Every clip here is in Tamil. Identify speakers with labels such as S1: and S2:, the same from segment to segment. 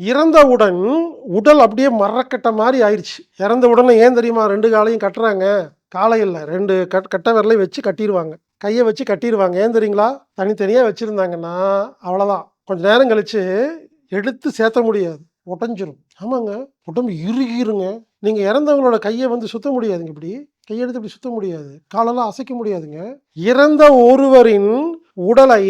S1: இறந்தவுடன் உடல் அப்படியே மரக்கட்ட மாரி ஆயிருச்சு. இறந்த உடனே ஏன் தெரியுமா 2 காலையும் கட்டுறாங்க? காலை இல்ல 2 கட்ட விரலையும் வச்சு கட்டிருவாங்க. கைய வச்சு கட்டிருவாங்க. ஏன் தெரியுங்களா? தனித்தனியா வச்சிருந்தாங்கன்னா, அவ்வளதான். கொஞ்ச நேரம் கழிச்சு எடுத்து சேத்த முடியாது. உடைஞ்சிரும். ஆமாங்க. உடம்பு இறுகிருங்க. நீங்க இறந்தவங்களோட கைய வந்து சுத்த முடியாதுங்க இப்படி. கைய எடுத்து இப்படி சுத்த முடியாது. காலெல்லாம் அசைக்க முடியாதுங்க. இறந்த ஒருவரின் உடலை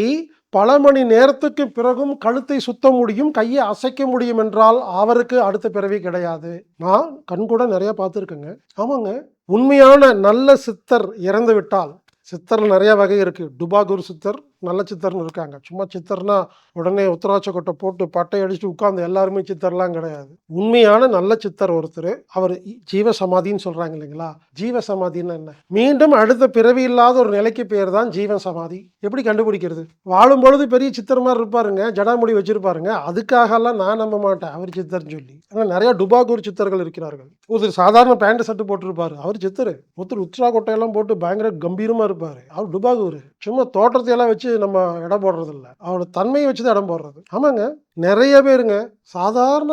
S1: பல மணி நேரத்துக்கு பிறகும் கழுத்தை சுத்த முடியும், கையை அசைக்க முடியும் என்றால் அவருக்கு அடுத்த பிறவி கிடையாது. நான் கண்கூட நிறைய பார்த்துருக்கேங்க. ஆமாங்க. உண்மையான நல்ல சித்தர் இறந்து விட்டால், சித்தர்ல நிறைய வகை இருக்கு. டுபாகூர் சித்தர், நல்ல சித்தர்னு இருக்காங்க. சும்மா சித்தர்னா உடனே உத்தராட்ச கொட்டை போட்டு பட்டை அடிச்சுட்டு உட்கார்ந்து எல்லாருமே சித்தர்லாம் கிடையாது. உண்மையான நல்ல சித்தர் ஒருத்தர். அவர் ஜீவ சமாதின்னு சொல்றாங்க இல்லைங்களா? ஜீவ சமாதின்னா என்ன? மீண்டும் அடுத்த பிறவி இல்லாத ஒரு நிலைக்கு பேர் தான் ஜீவ சமாதி. எப்படி கண்டுபிடிக்கிறது? வாழும் பொழுது பெரிய சித்தர் மாதிரி இருப்பாருங்க, ஜடாமுடி வச்சிருப்பாருங்க. அதுக்காகலாம் நான் நம்ப மாட்டேன் அவர் சித்தர்னு சொல்லி. ஆனா நிறைய டுபாகூர் சித்தர்கள் இருக்கிறார்கள். ஒருத்தர் சாதாரண பேண்ட் ஷர்ட் போட்டிருப்பாரு, அவர் சித்தர். ஒருத்தர் உத்ரா கொட்டையெல்லாம் போட்டு பயங்கர கம்பீரமா இருப்பாரு, அவர் டுபாகூர். சும்மா தோற்றத்தை எல்லாம் வச்சு நம்ம இடம் போடுறது இல்லை, அவரோட தன்மையை வச்சு தான் இடம் போடுறது. ஆமாங்க. நிறைய பேருங்க சாதாரண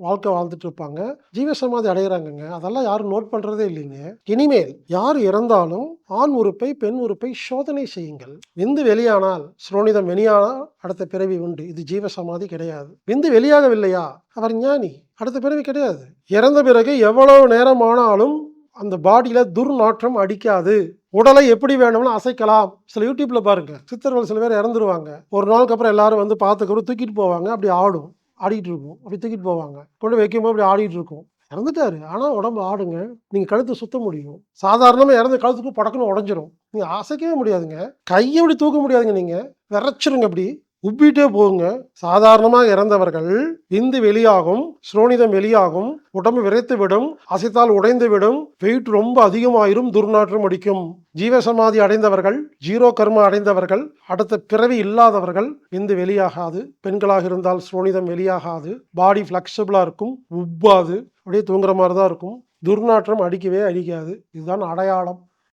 S1: வாழ்க்கை வாழ்ந்துட்டு இருப்பாங்க, ஜீவசமாதி அடைகிறாங்கங்க. அதெல்லாம் யாரும் நோட் பண்றதே இல்லைங்க. இனிமேல் யார் இறந்தாலும் ஆண் உறுப்பை பெண் உறுப்பை சோதனை செய்யுங்கள். விந்து வெளியானால் ஸ்ரோனிதம் வெளியானால் அடுத்த பிறவி உண்டு. இது ஜீவசமாதி கிடையாது. விந்து வெளியாகவில்லையா அவர் ஞானி, அடுத்த பிறவி கிடையாது. இறந்த பிறகு எவ்வளவு நேரம் ஆனாலும் அந்த பாடியில துர்நாற்றம் அடிக்காது. உடலை எப்படி வேணும்னு அசைக்கலாம். சில யூடியூப்ல பாருங்க, சித்தர்கள் சில பேர் இறந்துருவாங்க. ஒரு நாளுக்கு அப்புறம் எல்லாரும் வந்து பார்த்துக்கிறோம், தூக்கிட்டு போவாங்க. அப்படி ஆடும், ஆடிட்டு இருக்கும். அப்படி தூக்கிட்டு போவாங்க, கொண்டு வைக்கும்போது அப்படி ஆடிட்டு இருக்கும். இறந்துட்டாரு, ஆனா உடம்பு ஆடுங்க. நீங்க கழுத்து சுத்த முடியும். சாதாரணமா இறந்த கழுத்துக்கு படக்குன்னு உடஞ்சிரும். நீங்க அசைக்கவே முடியாதுங்க. கையை அப்படி தூக்க முடியாதுங்க. நீங்க விரைச்சிருங்க, அப்படி உப்பிட்டே போகுங்க. சாதாரணமாக இறந்தவர்கள் விந்து வெளியாகும், ஸ்ரோனிதம் வெளியாகும், உடம்பு விரைத்து விடும், அசைத்தால் உடைந்து விடும், வெயிட் ரொம்ப அதிகமாயிரும், துர்நாற்றம் அடிக்கும். ஜீவசமாதி அடைந்தவர்கள், ஜீரோ கர்மா அடைந்தவர்கள், அடுத்த பிறவி இல்லாதவர்கள் விந்து வெளியாகாது. பெண்களாக இருந்தால் ஸ்ரோனிதம் வெளியாகாது. பாடி ஃபிளெக்சிபிளா இருக்கும், உப்பாது, அப்படியே தூங்குற மாதிரி தான் இருக்கும். துர்நாற்றம் அடிக்கவே அடிக்காது. இதுதான் அடையாளம்.